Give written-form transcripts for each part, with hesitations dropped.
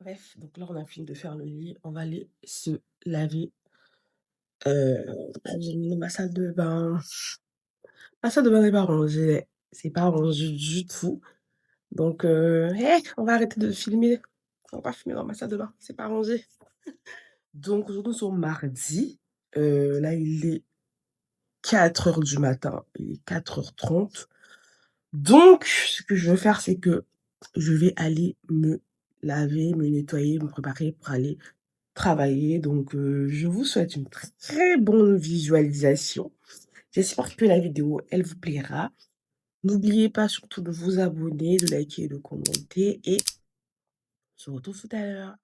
Bref, donc là, on a fini de faire le lit, on va aller se laver. J'ai mis ma salle de bain. Ma salle de bain n'est pas rangée, c'est pas rangé du tout. Donc on va arrêter de filmer. On va pas filmer dans ma salle de bain, c'est pas rangé. Donc aujourd'hui, nous sommes mardi. Là, il est 4 heures du matin, il est 4h30. Donc ce que je vais faire, c'est que je vais aller me laver, me nettoyer, me préparer pour aller travailler. Donc je vous souhaite une très bonne visualisation. J'espère que la vidéo, elle vous plaira. N'oubliez pas surtout de vous abonner, de liker et de commenter et on se retrouve tout à l'heure.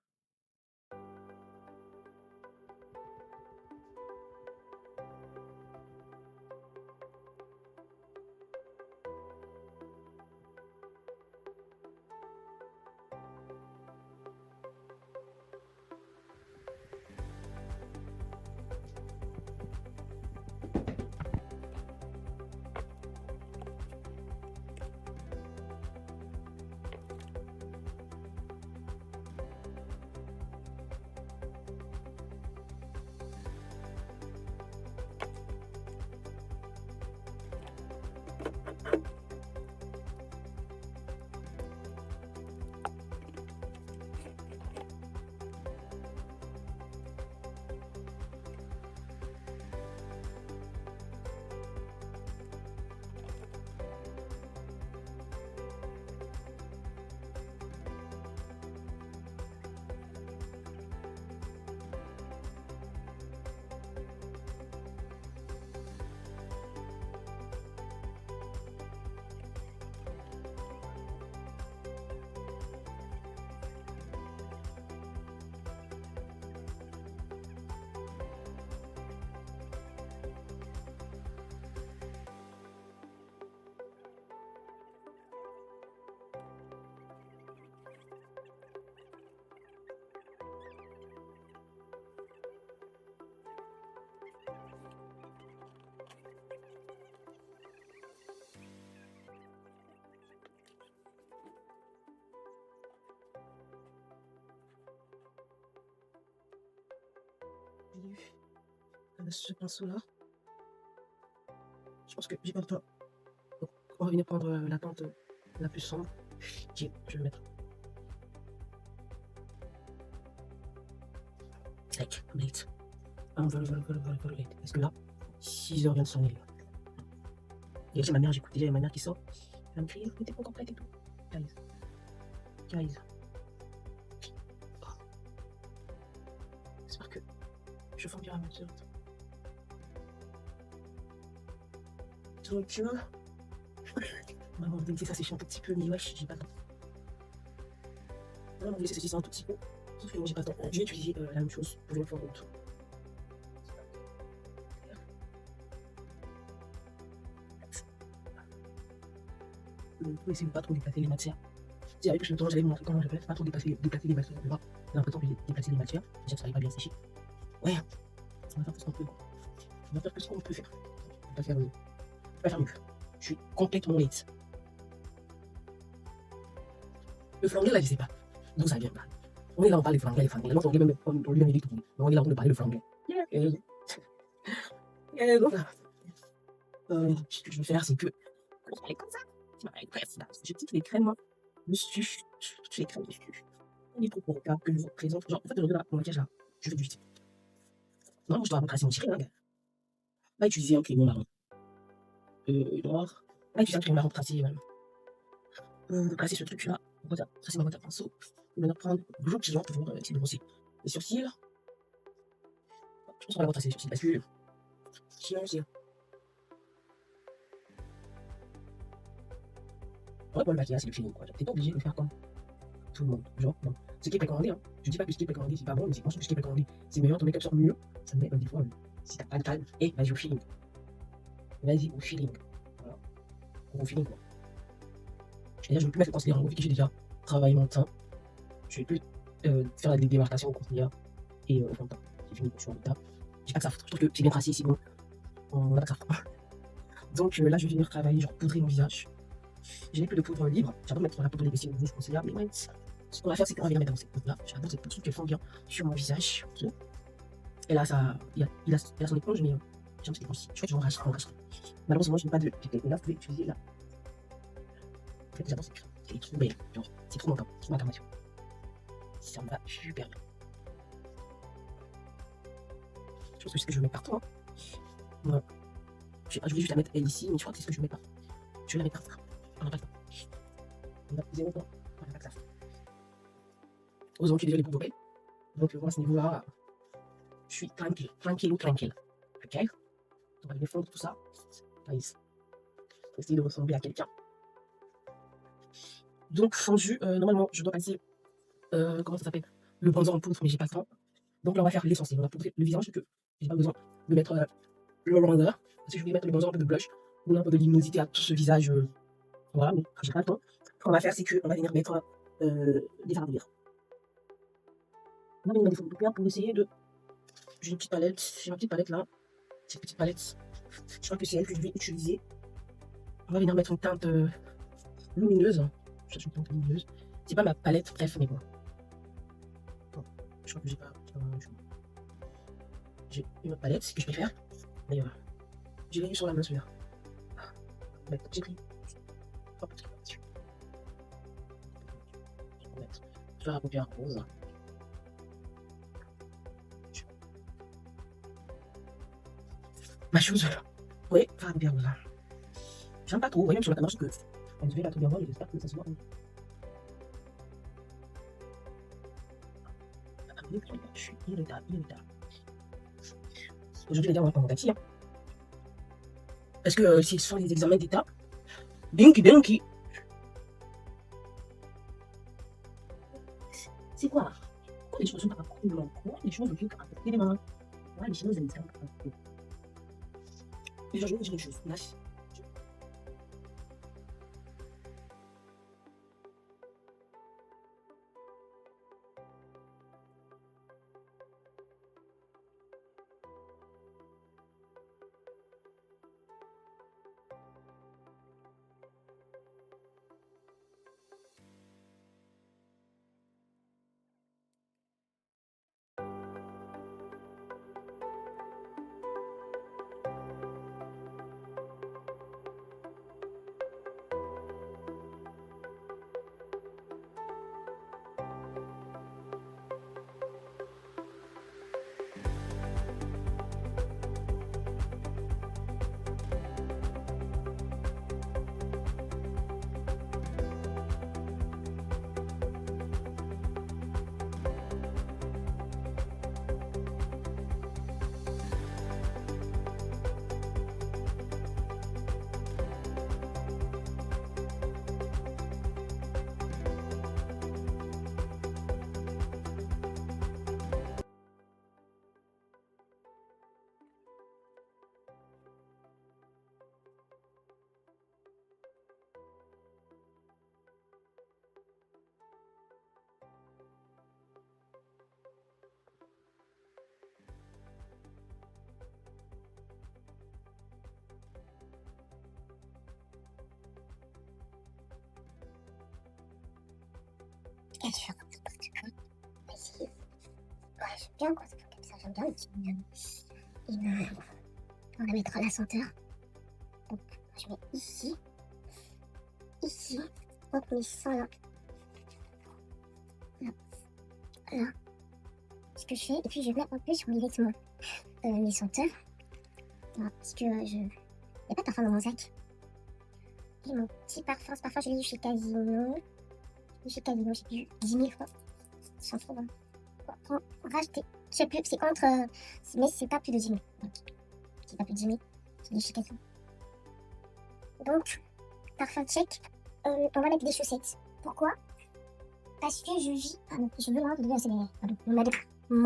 J'ai eu ce pinceau-là. Je pense que j'ai pas le temps. Donc, on va venir prendre la teinte la plus sombre. Ok, je vais le mettre. Tac, late. Voilà, late. Parce que là, 6h vient de sonner. Et j'ai ma mère, j'écoute déjà ma mère qui sort. Elle va me crier, mais t'es pas complète et tout. Guys. Guys. J'espère que je fais bien à ma soeur. Donc, on va laisser ça sécher un tout petit peu, mais wesh, j'ai pas le temps. Voilà, on va laisser sécher ça un tout petit peu. Sauf que moi, j'ai pas le temps. Je vais utiliser la même chose pour le faire d'autre. Pour essayer de pas trop déplacer les matières. Si avec le temps, j'allais vous montrer comment je fais, pas trop déplacer les matières. J'ai l'impression que j'ai déplacé les matières, déjà que ça n'arrive pas bien sécher. Ouais, on va faire tout ce qu'on peut. On va faire tout ce qu'on peut faire. On va pas faire mieux. On va pas faire mieux. Je suis complètement late. Le flanguer là, je sais pas. D'où ça vient pas. On est là, on parle de flanguer, les flanguers. Moi, on lui même dit tout. Mais on est là, on ne parle de flanguer. Donc, ce que je vais faire, c'est que. Comment je vais aller comme ça? Tu m'as parlé de là. J'ai toutes les crèmes, dessus. Toutes les crèmes dessus. On est trop pour que je vous présente. Genre, en fait, aujourd'hui, là, mon maquillage là, je fais du vite. Non, moi, je dois retracer mon tiré, hein, gars. Là, utiliser un crayon marron. Noir. Là, utiliser un crayon marron tracé, de placer ce truc là. On va tracer ma boîte à pinceau. Maintenant, prendre le jour pour essayer de brosser les sourcils. Je pense qu'on va retracer les sourcils parce que sinon, c'est. Ouais, pour le maquillage, c'est le feeling, quoi. T'es pas obligé de faire comme tout le monde. Genre, non. Ce qui est précommandé, hein. Je dis pas que ce qui est précommandé, c'est pas bon, mais c'est franchement ce qui est précommandé. C'est meilleur, ton make-up sort mieux. Ça me met des fois, si t'as pas de calme, et vas-y au feeling. Vas-y au feeling. Voilà. Au feeling, quoi. Je veux plus mettre le concealer en haut, vu que j'ai déjà travaillé mon teint. Je vais plus faire des démarcations au concealer et au fond de teint. J'ai fini, je suis en état. J'ai pas que ça. Je trouve que c'est bien tracé, c'est bon. On a pas que ça. Donc là, je vais venir travailler, genre poudrer mon visage. Je n'ai plus de poudre libre. J'adore mettre la poudre libre ici au niveau du concealer, mais ouais, Ce qu'on va faire, c'est qu'on va venir mettre dans cette poudre-là. J'adore cette poudre, je trouve qu'elle fond bien sur mon visage. Ok. Et là, ça, il a son éponge, mais j'ai un petit éponge ici. Je crois que je vais en racheter. Malheureusement, je n'ai pas de pipette. Et là, vous pouvez utiliser là. En fait, j'adore cette crème. Elle est trop belle. Genre, c'est trop mon temps. C'est ma formation. Ça me va super bien. Je pense que c'est ce que je vais mettre partout. Hein. Voilà. Je sais pas, je voulais juste la mettre elle ici, mais je crois que c'est ce que je vais mettre partout. Je vais la mettre partout. On n'a pas le temps. On a zéro temps. On n'a pas que ça. Heureusement que j'ai déjà les boules. Donc, moi, à ce niveau-là, je suis tranquille. Tranquille ou tranquille. Ok? On va aller fondre tout ça. Nice. Essayer de ressembler à quelqu'un. Donc, fondu, normalement, je dois passer, comment ça s'appelle? Le bronzer en poudre, mais j'ai pas le temps. Donc là, on va faire l'essentiel. On va poudrer le visage, parce que j'ai pas besoin de mettre le bronzer. Parce que je voulais mettre le bronzer, un peu de blush, ou un peu de luminosité à tout ce visage. Voilà, mais j'ai pas le temps. Ce qu'on va faire, c'est qu'on va venir mettre des fards de verre. On va venir mettre des fards de verre pour essayer de. J'ai une petite palette. J'ai ma petite palette là. Cette petite palette. Je crois que c'est elle que je vais utiliser. On va venir mettre une teinte lumineuse. Je cherche une teinte lumineuse. C'est pas ma palette, bref, mais bon. Bon, je crois que j'ai pas j'ai une autre palette, c'est ce que je préfère. Mais j'ai l'ai eu sur la main celui-là. J'ai pris. Hop, je vais mettre sur la paupière rose. Ma chose. Oui, faire la paupière rose. J'aime pas trop, vous voyez, même sur la caméra, je trouve que on dirait la trop bien voir, j'espère que ça se voit. Je suis irritable, irritable. Aujourd'hui, les gars, on va prendre mon taxi. Hein. Parce que ce sont les examens d'état. Binky, binky. C'est quoi? Pourquoi les choses sont pas cool? Pourquoi les choses sont pas cool? Pourquoi les choses sont pas cool? Déjà, je vais vous dire une chose. Nice. Bien sûr, ouais, j'aime bien quand ça fait comme ça, j'aime bien on va mettre la senteur. Donc, je mets ici, donc mes seins là, là, ce que je fais, et puis je mets un peu sur mes vêtements, mes senteurs, voilà, parce que il n'y a pas de parfum dans mon sac. Et mon petit parfum, ce parfum je l'ai eu chez Casino, j'ai eu 10 000 francs, ils sont trop bons. Racheter. Je sais plus, c'est entre. Mais c'est pas plus de 10 000. C'est pas plus de 10 000. C'est des chications. Donc, parfum check. On va mettre des chaussettes. Pourquoi? Parce que je vis. Ah non, je veux là, vous devez accélérer. Pardon, mon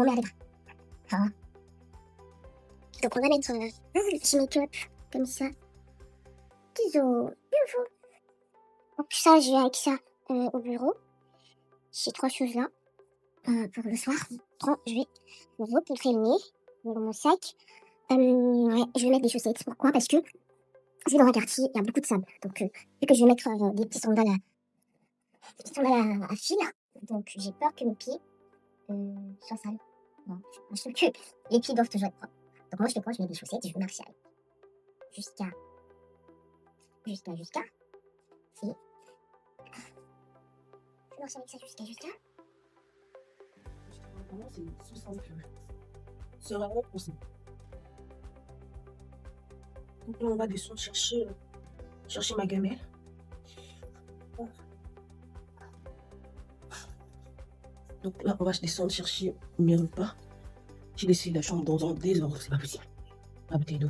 mère des bras. Ah. Donc, on va mettre un petit make-up comme ça. Ciseaux. Beautiful. Donc, ça, je vais avec ça au bureau. Ces trois choses-là. Pour le soir. Je vais repoudrer le nez dans mon sac. Ouais, je vais mettre des chaussettes. Pourquoi? Parce que je vais dans un quartier, il y a beaucoup de sable. Donc, vu que je vais mettre des petits sandales à fil, Donc j'ai peur que mes pieds soient sales. Non, je trouve que les pieds doivent toujours être propres. Donc moi je fais quoi? Je mets des chaussettes et je marche avec. Jusqu'à. Jusqu'à. Si. Je marche avec ça jusqu'à. Vraiment, c'est 60 que c'est vraiment pour ça. Donc là, on va descendre chercher ma gamelle. Donc là, on va descendre chercher mes repas. J'ai laissé la chambre dans un désordre, c'est pas possible. La bouteille d'eau.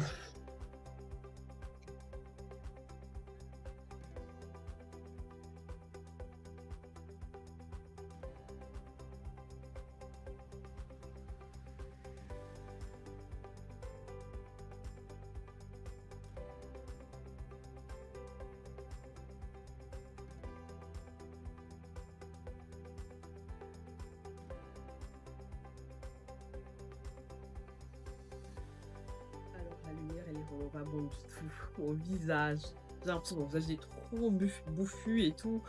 Alors la lumière, elle est vraiment pas bonne du tout. Mon visage. J'ai l'impression que mon visage est trop bouffu et tout.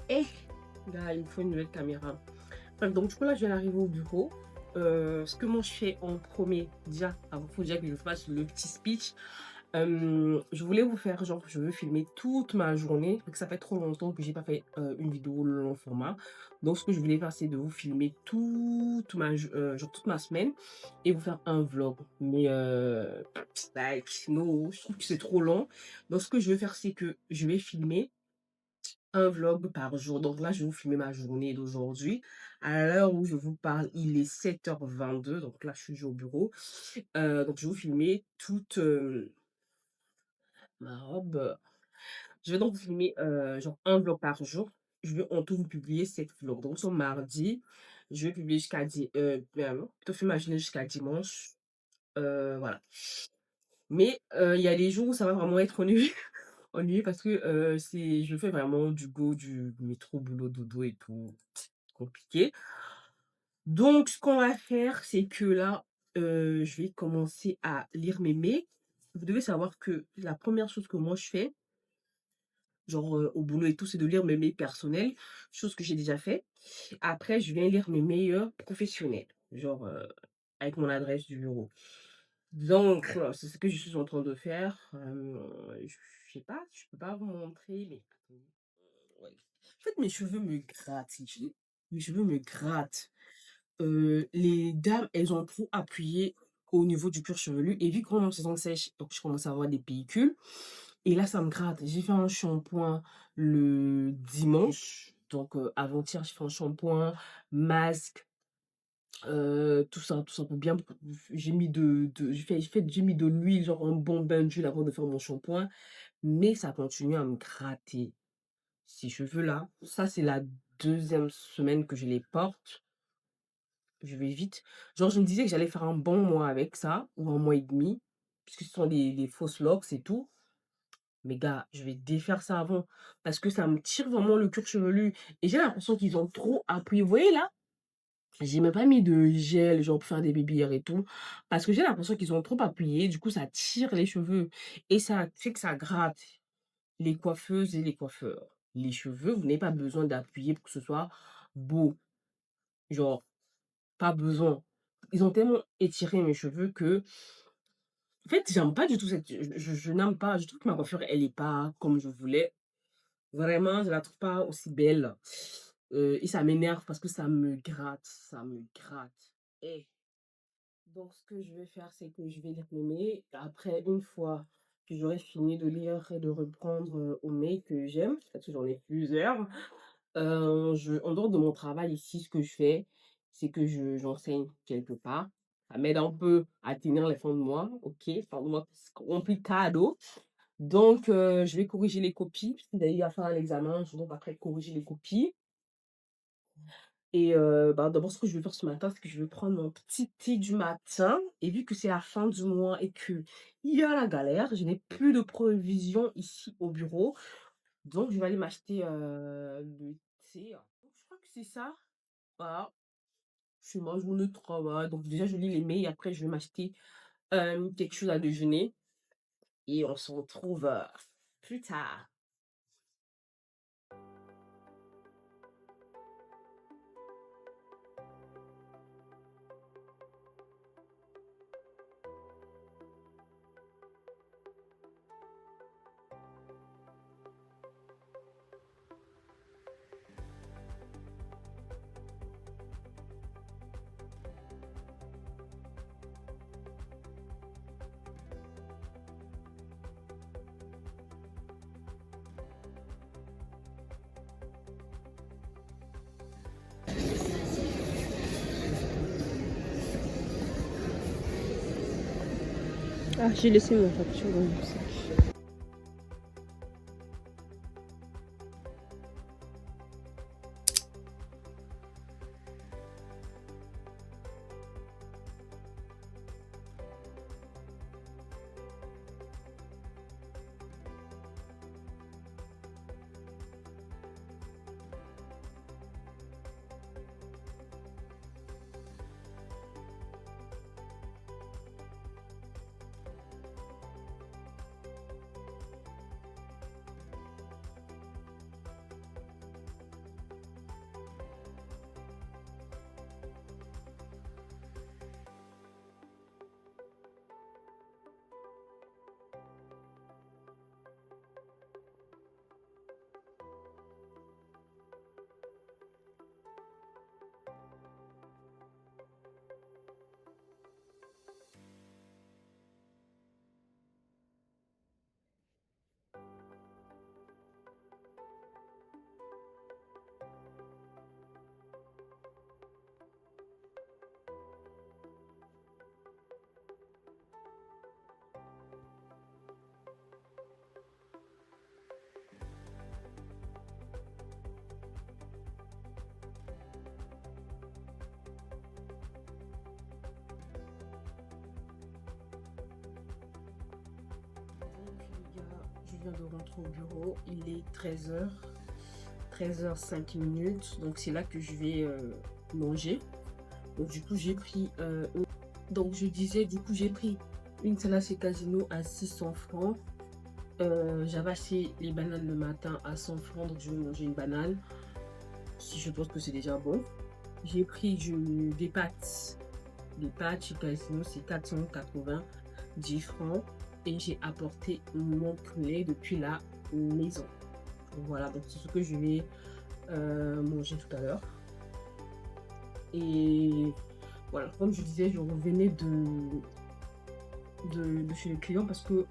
Et là, il me faut une nouvelle caméra. Bref, donc du coup là, je viens d'arriver au bureau. Ce que moi je fais en premier, déjà, avant faut déjà que je fasse le petit speech. Je voulais vous faire, genre, je veux filmer toute ma journée, parce que ça fait trop longtemps que j'ai pas fait une vidéo long format. Donc, ce que je voulais faire, c'est de vous filmer genre, toute ma semaine et vous faire un vlog. Mais, like, no, je trouve que c'est trop long. Donc, ce que je vais faire, c'est que je vais filmer un vlog par jour. Donc là, je vais vous filmer ma journée d'aujourd'hui. À l'heure où je vous parle, il est 7h22. Donc là, je suis déjà au bureau. Donc, je vais vous filmer toute ma robe. Je vais donc vous filmer genre un vlog par jour. Je vais en tout vous publier 7 vlogs. Donc, sur mardi, je vais publier plutôt filmer ma journée jusqu'à dimanche. Voilà. Mais il y a des jours où ça va vraiment être ennuyeux. Ennuyeux parce que je fais vraiment du métro, boulot, dodo et tout. Compliqué. Donc, ce qu'on va faire, c'est que là, je vais commencer à lire mes mails. Vous devez savoir que la première chose que moi je fais, genre au boulot et tout, c'est de lire mes mails personnels, chose que j'ai déjà fait. Après, je viens lire mes mails professionnels, genre avec mon adresse du bureau. Donc, c'est ce que je suis en train de faire. Je sais pas, je peux pas vous montrer, mais attendez. Ouais. En fait, mes cheveux me grattent. Mes cheveux me grattent. Les dames, elles ont trop appuyé au niveau du cuir chevelu. Et vu qu'on est en saison sèche, donc je commence à avoir des pellicules. Et là, ça me gratte. J'ai fait un shampoing le dimanche. Donc, avant-hier, j'ai fait un shampoing, masque, tout ça pour bien. J'ai mis j'ai mis de l'huile, genre un bon bain d'huile avant de faire mon shampoing. Mais ça continue à me gratter. Ces cheveux-là, ça, c'est la deuxième semaine que je les porte. Je vais vite. Genre, je me disais que j'allais faire un bon mois avec ça, ou un mois et demi, puisque ce sont des fausses locks et tout. Mais gars, je vais défaire ça avant, parce que ça me tire vraiment le cuir chevelu. Et j'ai l'impression qu'ils ont trop appuyé. Vous voyez là? J'ai même pas mis de gel, genre pour faire des baby hairs et tout, parce que j'ai l'impression qu'ils ont trop appuyé. Du coup, ça tire les cheveux. Et ça fait que ça gratte les coiffeuses et les coiffeurs. Les cheveux, vous n'avez pas besoin d'appuyer pour que ce soit beau. Genre, pas besoin. Ils ont tellement étiré mes cheveux que, en fait, j'aime pas du tout je n'aime pas. Je trouve que ma coiffure, elle est pas comme je voulais. Vraiment, je la trouve pas aussi belle. Et ça m'énerve parce que ça me gratte, ça me gratte. Et donc, ce que je vais faire, c'est que je vais lire mes mails. Après, une fois que j'aurai fini de lire et de reprendre aux mails que j'aime, parce que j'en ai plusieurs, en dehors de mon travail ici, ce que je fais, c'est que j'enseigne quelque part. Ça m'aide un peu à tenir les fins de mois, ok? Fin de mois complicado. Donc, je vais corriger les copies. D'ailleurs, à faire un examen, je vais donc après corriger les copies. Et bah, d'abord, ce que je vais faire ce matin, c'est que je vais prendre mon petit thé du matin. Et vu que c'est la fin du mois et qu'il y a la galère, je n'ai plus de provisions ici au bureau. Donc, je vais aller m'acheter le thé. Donc, je crois que c'est ça. Voilà, c'est ma journée de travail. Donc, déjà, je lis les mails et après, je vais m'acheter quelque chose à déjeuner. Et on se retrouve plus tard. Ah, j'ai laissé mon facture dans le sac. Je viens de rentrer au bureau, il est 13h, 13h05 minutes, donc c'est là que je vais manger. Donc du coup j'ai pris, donc je disais, du coup j'ai pris une salade chez Casino à 600 francs. J'avais acheté les bananes le matin à 100 francs, donc je vais manger une banane, si je pense que c'est déjà bon. J'ai pris des pâtes chez Casino, c'est 490 francs. Et j'ai apporté mon poulet depuis la maison. Voilà, donc c'est ce que je vais manger tout à l'heure. Et voilà, comme je disais, je revenais de chez les clients parce que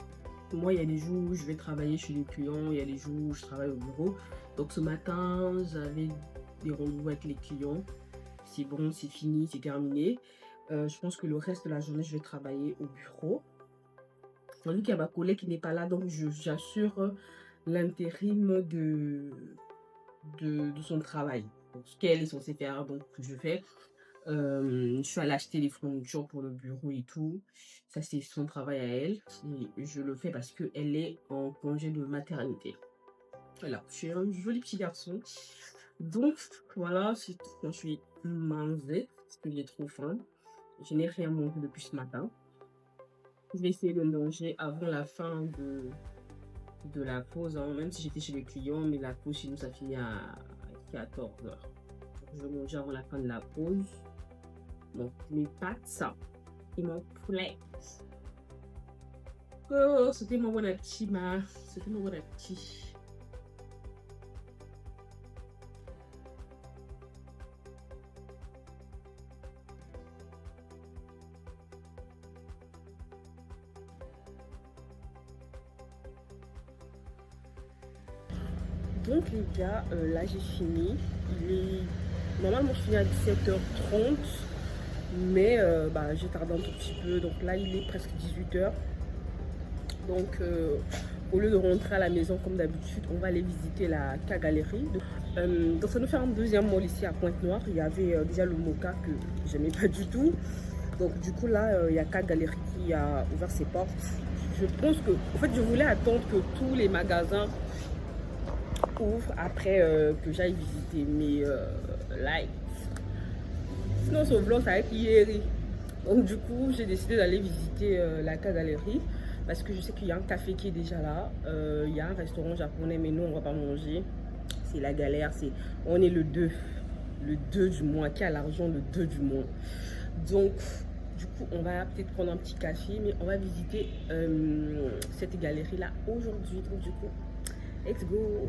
moi, il y a des jours où je vais travailler chez les clients, il y a des jours où je travaille au bureau. Donc ce matin, j'avais des rendez-vous avec les clients. C'est bon, c'est fini, c'est terminé. Je pense que le reste de la journée, je vais travailler au bureau. Tandis qu'il y a ma collègue qui n'est pas là, donc j'assure l'intérim de son travail. Donc, ce qu'elle est censée faire, donc je fais. Je suis allée acheter les fournitures pour le bureau et tout. Ça, c'est son travail à elle. Et je le fais parce qu'elle est en congé de maternité. Voilà, je suis un joli petit garçon. Donc, voilà, c'est tout. Je suis mangée parce que j'ai trop faim. Je n'ai rien mangé depuis ce matin. Je vais essayer de manger avant la fin de la pause, hein, même si j'étais chez les clients, mais la pause chez nous, ça finit à 14h. Je vais manger avant la fin de la pause. Donc, mes pâtes, ça, et mon poulet. Oh, c'était mon bon appétit, c'était mon bon appétit. Donc les gars, là j'ai fini. Normalement je finis à 17h30, mais j'ai tardé un tout petit peu. Donc là il est presque 18h. Donc au lieu de rentrer à la maison comme d'habitude, on va aller visiter la K-Galerie. Donc ça nous fait un deuxième mall ici à Pointe-Noire. Il y avait déjà le Moka que j'aimais pas du tout. Donc du coup là, il y a K-Galerie qui a ouvert ses portes. Je pense que, en fait, je voulais attendre que tous les magasins ouvrent après que j'aille visiter. Mais là, sinon ce vlog ça va être hier. Donc du coup, j'ai décidé d'aller visiter la K-Galerie parce que je sais qu'il y a un café qui est déjà là. Il y a un restaurant japonais, mais nous on va pas manger. C'est la galère. On est le 2 du mois. Qui a l'argent le 2 du mois? Donc du coup, on va peut-être prendre un petit café, mais on va visiter cette galerie là aujourd'hui. Donc du coup, let's go.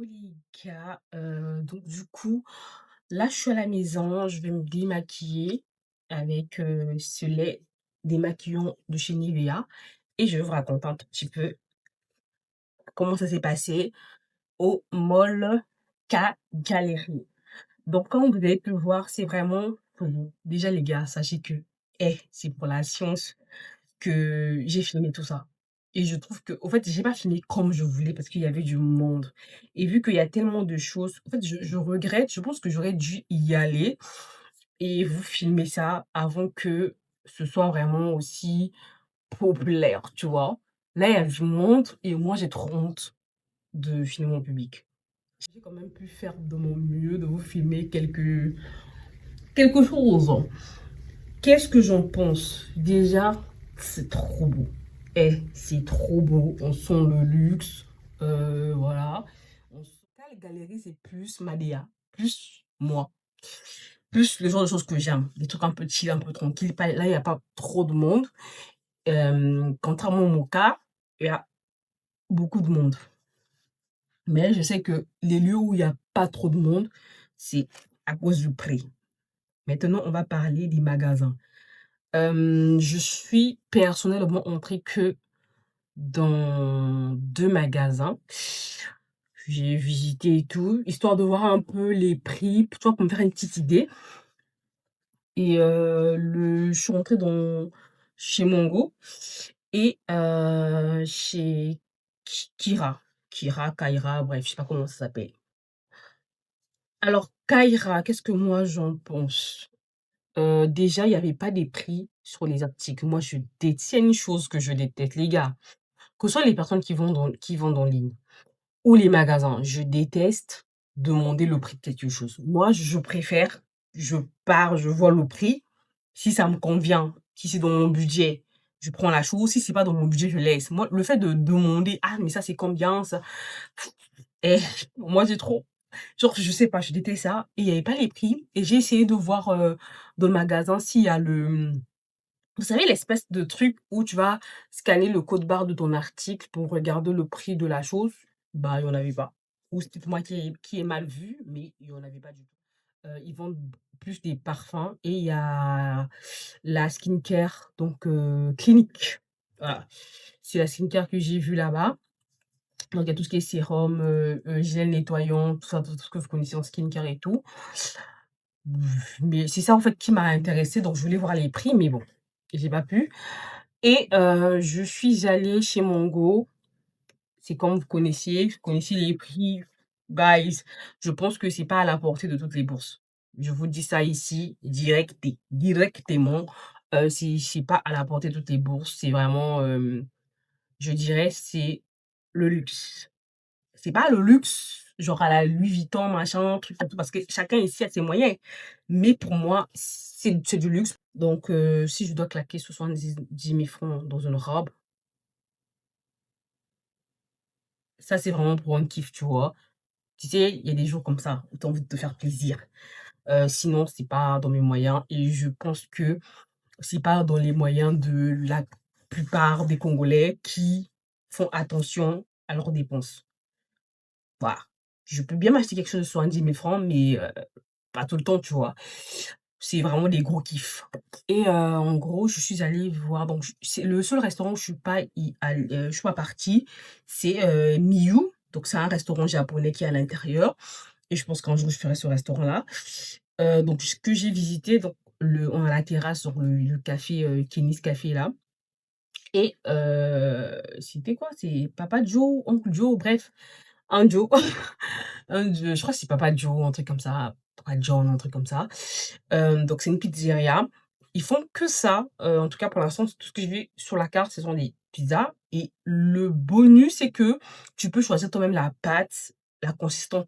les gars, donc du coup, là, je suis à la maison, je vais me démaquiller avec, ce lait démaquillant de chez Nivea et je vais vous raconter un tout petit peu comment ça s'est passé au mall K-Galerie. Donc comme vous avez pu le voir, c'est vraiment pour vous. Déjà les gars, sachez que, c'est pour la science que j'ai filmé tout ça. Et je trouve que, au fait, j'ai pas filmé comme je voulais parce qu'il y avait du monde. Et vu qu'il y a tellement de choses, en fait, je regrette, je pense que j'aurais dû y aller et vous filmer ça avant que ce soit vraiment aussi populaire, tu vois. Là, il y a du monde et moi, j'ai trop honte de filmer en public. J'ai quand même pu faire de mon mieux de vous filmer quelque chose. Qu'est-ce que j'en pense? Déjà, c'est trop beau. C'est trop beau. On sent le luxe. Voilà. Les galeries, c'est plus Madea, plus moi, plus le genre de choses que j'aime. Des trucs un peu chill, un peu tranquille. Là, il n'y a pas trop de monde. Contrairement au Moka, il y a beaucoup de monde. Mais je sais que les lieux où il n'y a pas trop de monde, c'est à cause du prix. Maintenant, on va parler des magasins. Je suis personnellement entrée que dans 2 magasins. J'ai visité et tout, histoire de voir un peu les prix, tu vois, pour me faire une petite idée et je suis rentrée chez Mongo et chez Kaira, bref, je sais pas comment ça s'appelle. Alors Kaira, qu'est-ce que moi j'en pense? Déjà, il y avait pas des prix sur les articles. Moi, je détiens une chose que je déteste, les gars, que ce soit les personnes qui vendent en ligne ou les magasins, je déteste demander le prix de quelque chose. Moi, je préfère, je pars, je vois le prix. Si ça me convient, si c'est dans mon budget, je prends la chose. Si c'est pas dans mon budget, je laisse. Moi, le fait de demander: «Ah, mais ça, c'est combien ça?» Eh, moi, j'ai trop genre, je sais pas, je déteste ça et il y avait pas les prix et j'ai essayé de voir, dans le magasin s'il y a vous savez, l'espèce de truc où tu vas scanner le code barre de ton article pour regarder le prix de la chose, bah, il y en avait pas. Ou c'est peut-être moi qui ai mal vu, mais il y en avait pas du tout. Ils vendent plus des parfums et il y a la skincare, donc Clinique. Voilà, c'est la skincare que j'ai vue là-bas. Donc il y a tout ce qui est sérum, gel nettoyant, tout ça, tout ce que vous connaissez en skincare et tout. Mais c'est ça, en fait, qui m'a intéressée, donc je voulais voir les prix, mais bon, j'ai pas pu. Et je suis allée chez Mongo. C'est comme vous connaissiez les prix. Guys, je pense que c'est pas à la portée de toutes les bourses. Je vous dis ça ici directement, c'est pas à la portée de toutes les bourses. C'est vraiment, je dirais, c'est le luxe. C'est pas le luxe, genre à la Louis Vuitton, machin, truc et tout, parce que chacun ici a ses moyens. Mais pour moi, c'est du luxe. Donc si je dois claquer 70 000 francs dans une robe, ça, c'est vraiment pour un kiff, tu vois? Tu sais, il y a des jours comme ça où tu as envie de te faire plaisir. Sinon, c'est pas dans mes moyens et je pense que c'est pas dans les moyens de la plupart des Congolais qui font attention à leurs dépenses. Voilà. Je peux bien m'acheter quelque chose de 70 000 francs, mais pas tout le temps, tu vois? C'est vraiment des gros kiffs et en gros, je suis allée voir donc c'est le seul restaurant où je suis pas partie, c'est, Miyu, donc c'est un restaurant japonais qui est à l'intérieur et je pense qu'un jour je ferai ce restaurant-là. Donc ce que j'ai visité, donc on a la terrasse, donc le café, Kennis Café là et c'était quoi? C'est Papa Joe, Oncle Joe, bref, un Joe. Je crois que c'est Papa Joe, un truc comme ça, Papa John, un truc comme ça. Donc c'est une pizzeria. Ils font que ça, en tout cas pour l'instant, tout ce que j'ai vu sur la carte, ce sont des pizzas et le bonus, c'est que tu peux choisir toi-même la pâte, la consistance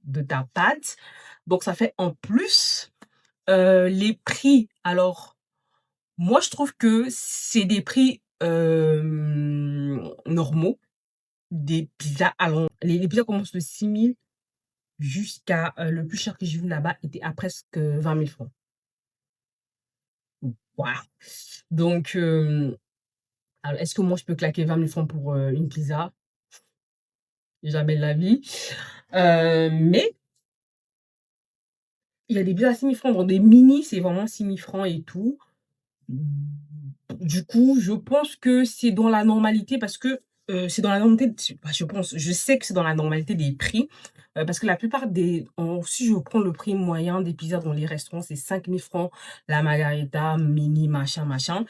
de ta pâte. Donc ça fait en plus, les prix, alors moi je trouve que c'est des prix, normaux, des pizzas allons les pizzas commencent de 6 000 jusqu'à, le plus cher que j'ai vu là-bas était à presque 20 000 francs. Voilà. Donc alors est-ce que moi je peux claquer 20 000 francs pour, une pizza? jamais de la vie. Mais il y a des pizzas à 6 000 francs. Dans des mini, c'est vraiment 6 000 francs et tout. Du coup, je pense que c'est dans la normalité parce que, c'est dans la normalité, bah, je sais que c'est dans la normalité des prix, parce que la plupart si je prends le prix moyen des pizzas dans les restaurants, c'est 5 000 francs la margarita, mini, machin, machin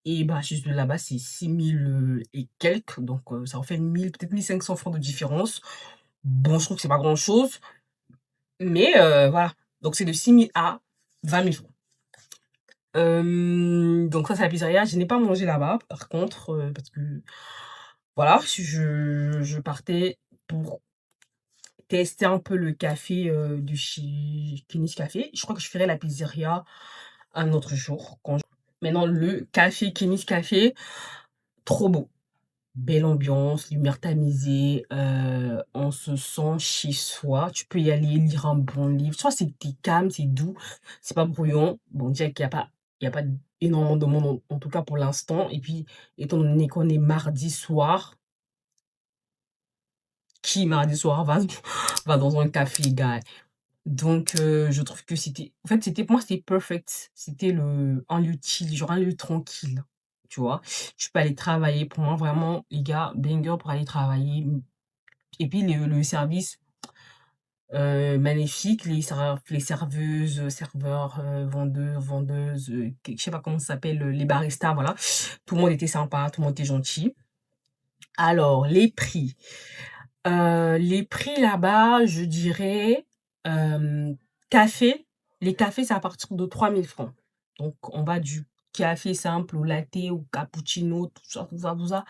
et bah, juste là-bas, c'est 6 000, et quelques, donc ça en fait 1 000, peut-être 1 500 francs de différence. Bon, je trouve que c'est pas grand-chose, mais voilà, donc c'est de 6 000 à 20 000 francs. Donc ça, c'est la pizzeria. Je n'ai pas mangé là-bas, par contre, parce que voilà, je partais pour tester un peu le café, de chez Kenny's Café. Je crois que je ferai la pizzeria un autre jour maintenant le café Kenny's Café, trop beau. Belle ambiance, lumière tamisée, on se sent chez soi. Tu peux y aller lire un bon livre. Tu vois, c'est calme, c'est doux, c'est pas bruyant. Bon, déjà qu'il y a pas énormément de monde, en tout cas pour l'instant. Et puis, étant donné qu'on est mardi soir, qui mardi soir va, va dans un café, gars? Donc, je trouve que c'était, pour moi, c'était perfect. C'était un lieu chill, genre un lieu tranquille. Tu vois? Tu peux aller travailler. Pour moi, vraiment, les gars, banger pour aller travailler. Et puis le service, magnifique, les serveuses, serveurs, vendeuses, je sais pas comment ça s'appelle, les baristas, voilà. Tout le monde était sympa, tout le monde était gentil. Alors les prix là-bas, je dirais, café, les cafés, c'est à partir de 3 000 francs. Donc on va du café simple au latte, au cappuccino, tout ça, tout ça, tout ça.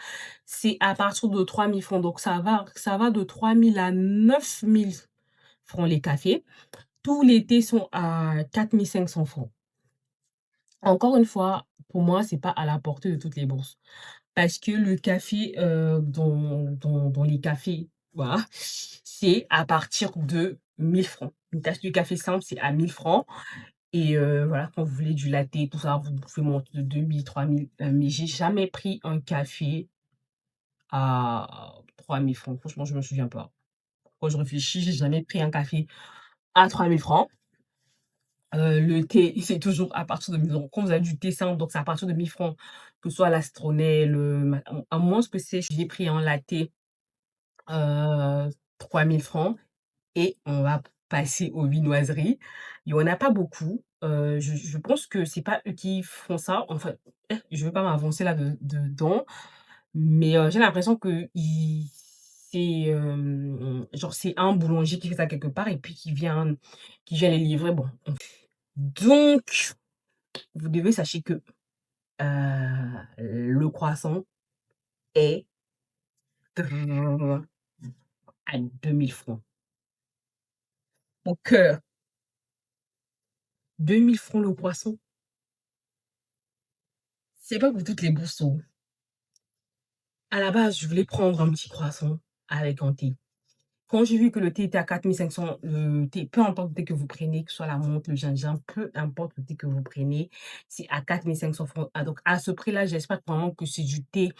C'est à partir de 3 000 francs. Donc ça va de 3 000 à 9 000 francs les cafés. Tous les thés sont à 4 500 francs. Encore une fois, pour moi, c'est pas à la portée de toutes les bourses. Parce que le café, dans les cafés, voilà, c'est à partir de 1 000 francs. Une tasse de café simple, c'est à 1 000 francs et voilà, quand vous voulez du latte, tout ça, vous pouvez monter de 2 000, 3 000, mais j'ai jamais pris un café à 3 000 francs. Franchement, je me souviens pas. Quand je réfléchis, j'ai jamais pris un café à 3 000 francs. Le thé, c'est toujours à partir de 1 000 €. Quand vous avez du thé simple, donc c'est à partir de 1 000 francs, que ce soit l'astronel, à moins que j'ai pris un latte, 3 000 francs et on va passer aux viennoiseries. Il y en a pas beaucoup, je pense que c'est pas eux qui font ça. Enfin, je veux pas m'avancer là dedans, mais j'ai l'impression que genre c'est un boulanger qui fait ça quelque part et puis qui vient les livrer. Bon, donc vous devez sachez que, le croissant est à 2 000 francs. Mon cœur, 2 000 francs le croissant, c'est pas pour toutes les bourses, oh. À la base, je voulais prendre un petit croissant avec un thé. Quand j'ai vu que le thé était à 4 500, le thé, peu importe le thé que vous prenez, que ce soit la menthe, le gingembre, peu importe le thé que vous prenez, c'est à 4 500 francs. Ah donc à ce prix-là, j'espère vraiment que c'est du thé,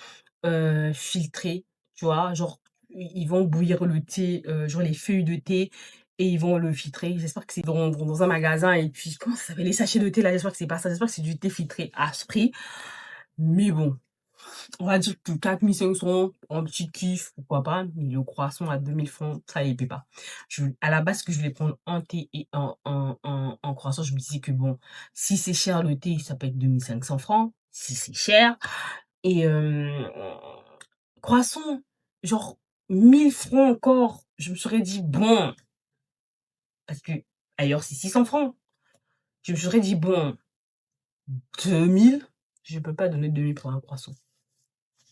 filtré, tu vois? Genre, ils vont bouillir le thé, genre les feuilles de thé et ils vont le filtrer. J'espère que c'est dans un magasin et puis comment ça s'appelle? Les sachets de thé là, j'espère que c'est pas ça. J'espère que c'est du thé filtré à ce prix. Mais bon, on va dire que 4 500, un petit kiff, pourquoi pas, mais le croissant à 2 000 francs, ça y est pas. À la base, que je voulais prendre un thé et un croissant, je me disais que bon, si c'est cher le thé, ça peut être 2 500 francs, si c'est cher. Et croissant, genre 1 000 francs encore, je me serais dit bon, parce que ailleurs c'est 600 francs. Je me serais dit bon, 2 000, je peux pas donner 2 000 pour un croissant.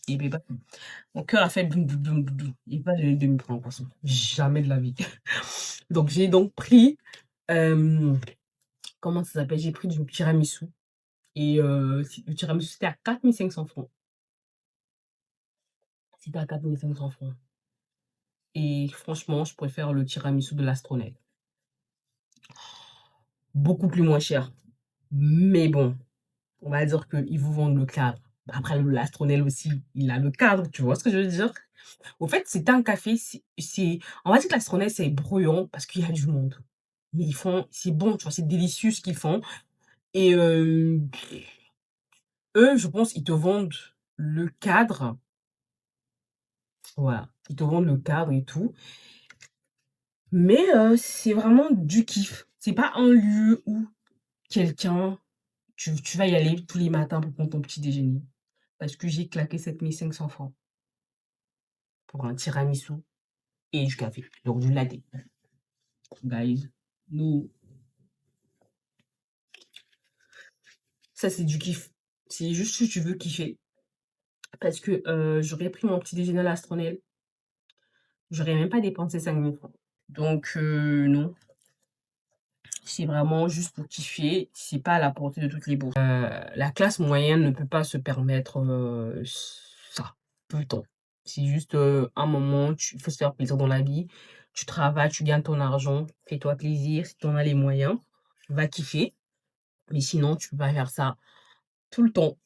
Et ben, mon cœur a fait boum boum boum boum boum. Il va donner 2 000 francs en poisson. Jamais de la vie. Donc j'ai donc pris, comment ça s'appelle? J'ai pris du tiramisu et le tiramisu, c'était à 4 500 francs. C'était à 4 500 francs et franchement, je préfère le tiramisu de l'Astronel. Beaucoup plus moins cher, mais bon, on va dire qu'ils vous vendent le cadre. Après l'astronel aussi, il a le cadre, tu vois ce que je veux dire? Au fait, c'est un café, c'est on va dire que l'astronel, c'est brouillon parce qu'il y a du monde. Mais ils font c'est bon, tu vois? C'est délicieux ce qu'ils font et eux, je pense, ils te vendent le cadre, voilà. Ils te vendent le cadre et tout, mais c'est vraiment du kiff. C'est pas un lieu où quelqu'un tu vas y aller tous les matins pour prendre ton petit déjeuner. Parce que j'ai claqué 7 500 francs pour un tiramisu et du café, donc du latte. Guys, nous, ça c'est du kiff. C'est juste si tu veux kiffer. Parce que j'aurais pris mon petit déjeuner à l'Astronel, j'aurais même pas dépensé 5 000 francs. Donc non, c'est vraiment juste pour kiffer, c'est pas à la portée de toutes les bourses. La classe moyenne ne peut pas se permettre ça, tout le temps. C'est juste un moment, il faut se faire plaisir dans la vie. Tu travailles, tu gagnes ton argent, fais-toi plaisir, si tu en as les moyens, va kiffer. Mais sinon, tu peux pas faire ça tout le temps.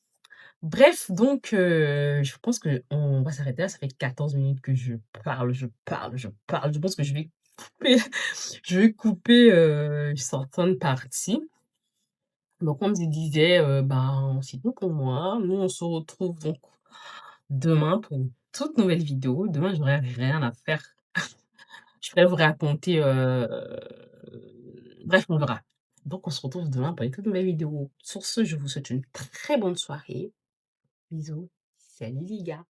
Bref, donc je pense qu'on va s'arrêter là. Ça fait 14 minutes que je parle, je parle, je parle. Je pense que je vais couper je vais couper, certaines parties. Donc comme je disais, ben, c'est tout pour moi. Nous, on se retrouve donc demain pour une toute nouvelle vidéo. Demain, j'aurai rien à faire. Je vais vous raconter, bref, on verra. Donc on se retrouve demain pour une toute nouvelle vidéo. Sur ce, je vous souhaite une très bonne soirée. Bisous. Salut les gars.